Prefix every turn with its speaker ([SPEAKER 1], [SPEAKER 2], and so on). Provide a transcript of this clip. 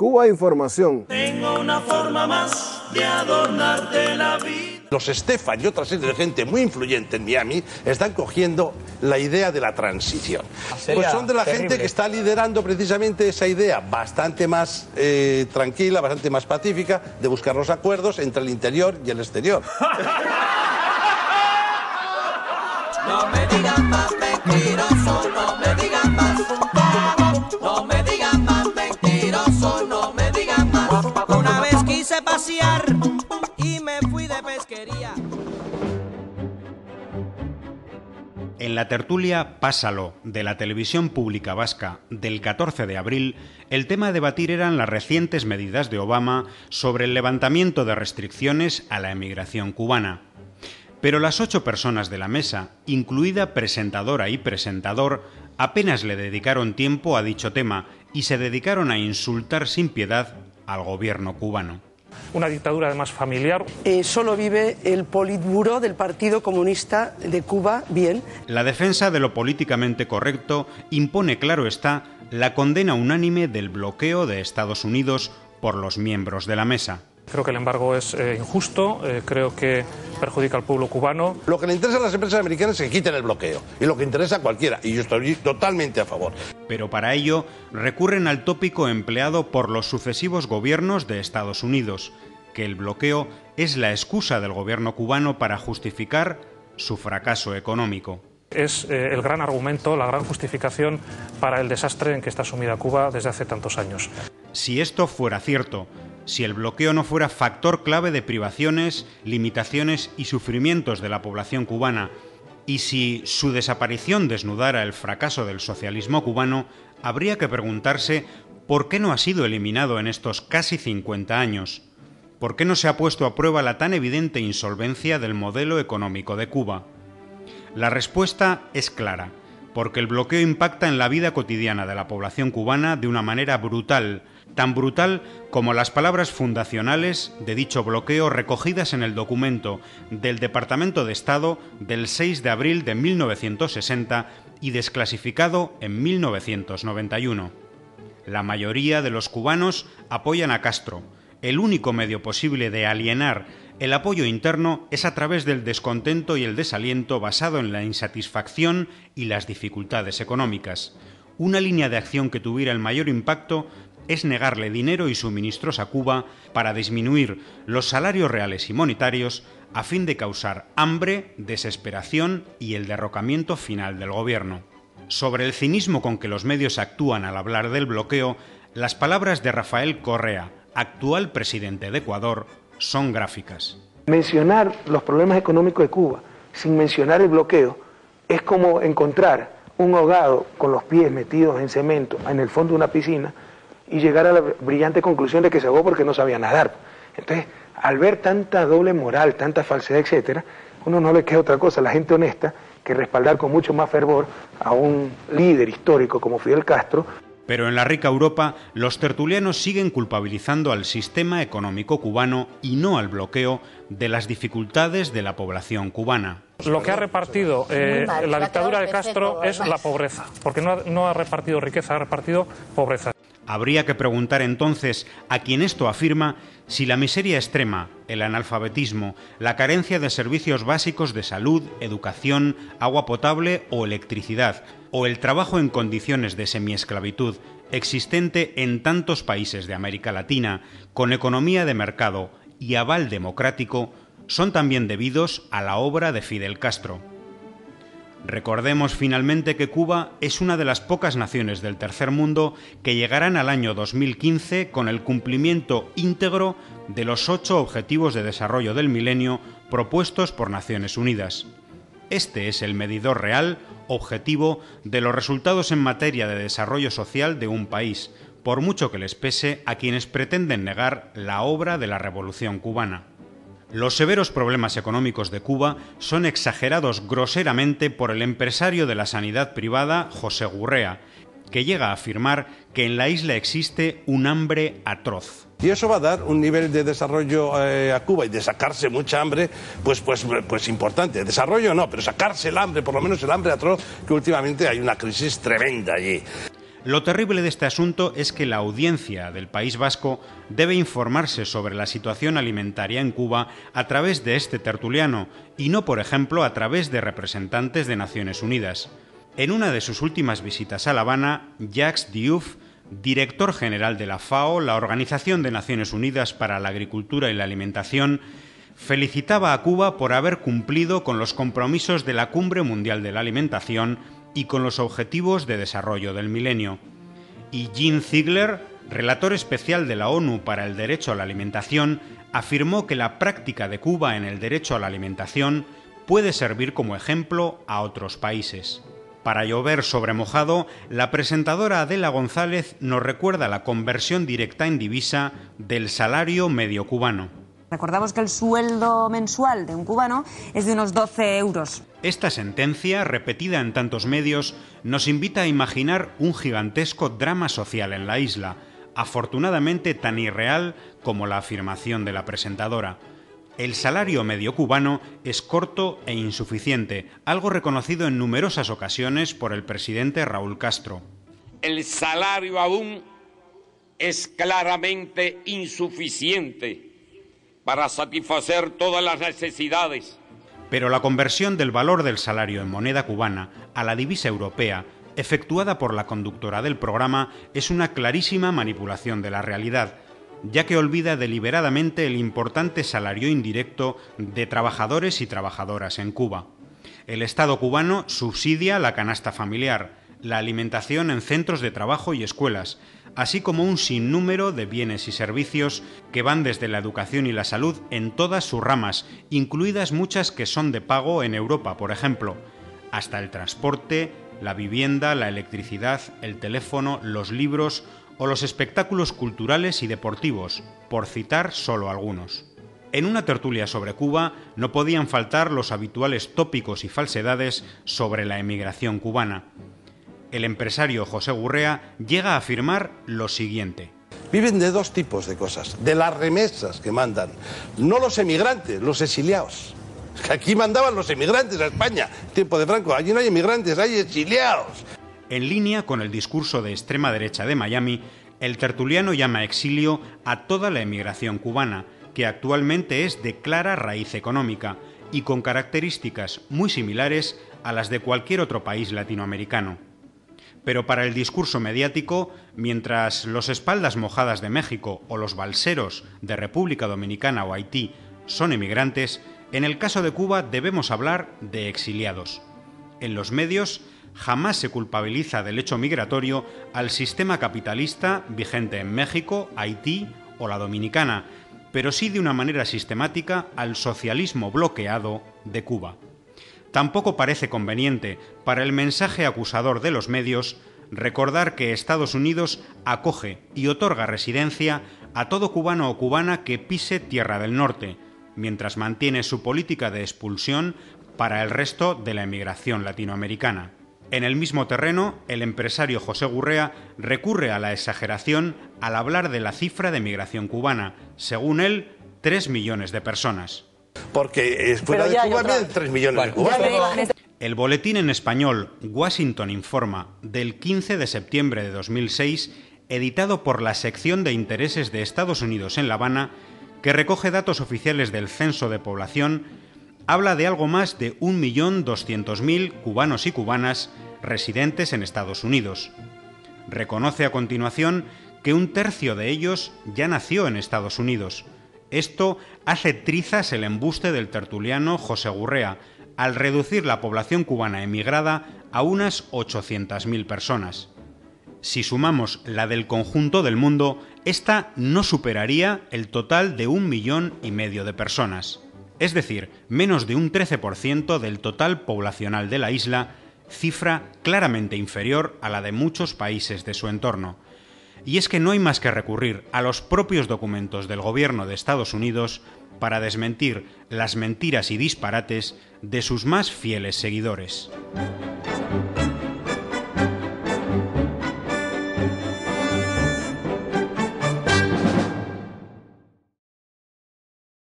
[SPEAKER 1] Cuba Información.
[SPEAKER 2] Tengo una forma más de adornarte la vida.
[SPEAKER 3] Los Estefan y otra serie de gente muy influyente en Miami están cogiendo la idea de la transición. Pues son de la gente que está liderando precisamente esa idea bastante más tranquila, bastante más pacífica, de buscar los acuerdos entre el interior y el exterior.
[SPEAKER 2] No me digan más mentiroso, no me digan más. No me digan más mentiroso, no me digan más. Una vez quise pasear y me fui de pesquería.
[SPEAKER 4] En la tertulia Pásalo de la televisión pública vasca del 14 de abril, el tema a debatir eran las recientes medidas de Obama sobre el levantamiento de restricciones a la emigración cubana. Pero las 8 personas de la mesa, incluida presentadora y presentador, apenas le dedicaron tiempo a dicho tema y se dedicaron a insultar sin piedad al gobierno cubano.
[SPEAKER 5] Una dictadura además familiar.
[SPEAKER 6] Solo vive el Politburó del Partido Comunista de Cuba bien.
[SPEAKER 4] La defensa de lo políticamente correcto impone, claro está, la condena unánime del bloqueo de Estados Unidos por los miembros de la mesa.
[SPEAKER 5] Creo que el embargo es injusto, creo que perjudica al pueblo cubano.
[SPEAKER 3] Lo que le interesa a las empresas americanas es que quiten el bloqueo, y lo que interesa a cualquiera, y yo estoy totalmente a favor.
[SPEAKER 4] Pero para ello recurren al tópico empleado por los sucesivos gobiernos de Estados Unidos, que el bloqueo es la excusa del gobierno cubano para justificar su fracaso económico.
[SPEAKER 5] Es el gran argumento, la gran justificación para el desastre en que está sumida Cuba desde hace tantos años.
[SPEAKER 4] Si esto fuera cierto, si el bloqueo no fuera factor clave de privaciones, limitaciones y sufrimientos de la población cubana, y si su desaparición desnudara el fracaso del socialismo cubano, habría que preguntarse por qué no ha sido eliminado en estos casi 50 años. ¿Por qué no se ha puesto a prueba la tan evidente insolvencia del modelo económico de Cuba? La respuesta es clara, porque el bloqueo impacta en la vida cotidiana de la población cubana de una manera brutal, tan brutal como las palabras fundacionales de dicho bloqueo recogidas en el documento del Departamento de Estado del 6 de abril de 1960 y desclasificado en 1991. La mayoría de los cubanos apoyan a Castro. El único medio posible de alienar el apoyo interno es a través del descontento y el desaliento basado en la insatisfacción y las dificultades económicas. Una línea de acción que tuviera el mayor impacto es negarle dinero y suministros a Cuba para disminuir los salarios reales y monetarios a fin de causar hambre, desesperación y el derrocamiento final del gobierno. Sobre el cinismo con que los medios actúan al hablar del bloqueo, las palabras de Rafael Correa, actual presidente de Ecuador, son gráficas.
[SPEAKER 7] Mencionar los problemas económicos de Cuba sin mencionar el bloqueo es como encontrar un ahogado con los pies metidos en cemento en el fondo de una piscina y llegar a la brillante conclusión de que se ahogó porque no sabía nadar. Entonces, al ver tanta doble moral, tanta falsedad, etcétera, uno no le queda otra cosa a la gente honesta que respaldar con mucho más fervor a un líder histórico como Fidel Castro.
[SPEAKER 4] Pero en la rica Europa, los tertulianos siguen culpabilizando al sistema económico cubano y no al bloqueo de las dificultades de la población cubana.
[SPEAKER 5] Lo que ha repartido la dictadura de Castro es la pobreza, porque no ha repartido riqueza, ha repartido pobreza.
[SPEAKER 4] Habría que preguntar entonces a quien esto afirma si la miseria extrema, el analfabetismo, la carencia de servicios básicos de salud, educación, agua potable o electricidad, o el trabajo en condiciones de semiesclavitud existente en tantos países de América Latina, con economía de mercado y aval democrático, son también debidos a la obra de Fidel Castro. Recordemos finalmente que Cuba es una de las pocas naciones del tercer mundo que llegarán al año 2015 con el cumplimiento íntegro de los 8 Objetivos de Desarrollo del Milenio propuestos por Naciones Unidas. Este es el medidor real, objetivo, de los resultados en materia de desarrollo social de un país, por mucho que les pese a quienes pretenden negar la obra de la Revolución cubana. Los severos problemas económicos de Cuba son exagerados groseramente por el empresario de la sanidad privada, José Gurrea, que llega a afirmar que en la isla existe un hambre atroz.
[SPEAKER 3] Y eso va a dar un nivel de desarrollo a Cuba y de sacarse mucha hambre, pues importante. Desarrollo no, pero sacarse el hambre, por lo menos el hambre atroz, que últimamente hay una crisis tremenda allí.
[SPEAKER 4] Lo terrible de este asunto es que la audiencia del País Vasco debe informarse sobre la situación alimentaria en Cuba a través de este tertuliano y no, por ejemplo, a través de representantes de Naciones Unidas. En una de sus últimas visitas a La Habana, Jacques Diouf, director general de la FAO, la Organización de Naciones Unidas para la Agricultura y la Alimentación, felicitaba a Cuba por haber cumplido con los compromisos de la Cumbre Mundial de la Alimentación y con los Objetivos de Desarrollo del Milenio. Y Jean Ziegler, relator especial de la ONU para el Derecho a la Alimentación, afirmó que la práctica de Cuba en el derecho a la alimentación puede servir como ejemplo a otros países. Para llover sobre mojado, la presentadora Adela González nos recuerda la conversión directa en divisa del salario medio cubano.
[SPEAKER 1] Recordamos que el sueldo mensual de un cubano es de unos 12 euros.
[SPEAKER 4] Esta sentencia, repetida en tantos medios, nos invita a imaginar un gigantesco drama social en la isla, afortunadamente tan irreal como la afirmación de la presentadora. El salario medio cubano es corto e insuficiente, algo reconocido en numerosas ocasiones por el presidente Raúl Castro.
[SPEAKER 8] El salario aún es claramente insuficiente para satisfacer todas las necesidades.
[SPEAKER 4] Pero la conversión del valor del salario en moneda cubana a la divisa europea, efectuada por la conductora del programa, es una clarísima manipulación de la realidad, ya que olvida deliberadamente el importante salario indirecto de trabajadores y trabajadoras en Cuba. El Estado cubano subsidia la canasta familiar, la alimentación en centros de trabajo y escuelas, así como un sinnúmero de bienes y servicios que van desde la educación y la salud en todas sus ramas, incluidas muchas que son de pago en Europa, por ejemplo, hasta el transporte, la vivienda, la electricidad, el teléfono, los libros o los espectáculos culturales y deportivos, por citar solo algunos. En una tertulia sobre Cuba no podían faltar los habituales tópicos y falsedades sobre la emigración cubana. El empresario José Gurrea llega a afirmar lo siguiente.
[SPEAKER 3] Viven de dos tipos de cosas, de las remesas que mandan, no los emigrantes, los exiliados. Aquí mandaban los emigrantes a España, tiempo de Franco, allí no hay emigrantes, hay exiliados.
[SPEAKER 4] En línea con el discurso de extrema derecha de Miami, el tertuliano llama exilio a toda la emigración cubana, que actualmente es de clara raíz económica y con características muy similares a las de cualquier otro país latinoamericano. Pero para el discurso mediático, mientras los espaldas mojadas de México o los balseros de República Dominicana o Haití son emigrantes, en el caso de Cuba debemos hablar de exiliados. En los medios jamás se culpabiliza del hecho migratorio al sistema capitalista vigente en México, Haití o la Dominicana, pero sí de una manera sistemática al socialismo bloqueado de Cuba. Tampoco parece conveniente, para el mensaje acusador de los medios, recordar que Estados Unidos acoge y otorga residencia a todo cubano o cubana que pise Tierra del Norte, mientras mantiene su política de expulsión para el resto de la emigración latinoamericana. En el mismo terreno, el empresario José Gurrea recurre a la exageración al hablar de la cifra de migración cubana, según él, 3 millones de personas.
[SPEAKER 3] Porque fuera de Cuba vienen 3 millones de cubanos.
[SPEAKER 4] El boletín en español Washington Informa del 15 de septiembre de 2006, editado por la sección de intereses de Estados Unidos en La Habana, que recoge datos oficiales del Censo de Población, habla de algo más de 1.200.000 cubanos y cubanas residentes en Estados Unidos. Reconoce a continuación que 1/3 de ellos ya nació en Estados Unidos. Esto hace trizas el embuste del tertuliano José Gurrea, al reducir la población cubana emigrada a unas 800.000 personas. Si sumamos la del conjunto del mundo, esta no superaría el total de 1,5 millones de personas. Es decir, menos de un 13% del total poblacional de la isla, cifra claramente inferior a la de muchos países de su entorno. Y es que no hay más que recurrir a los propios documentos del gobierno de Estados Unidos para desmentir las mentiras y disparates de sus más fieles seguidores.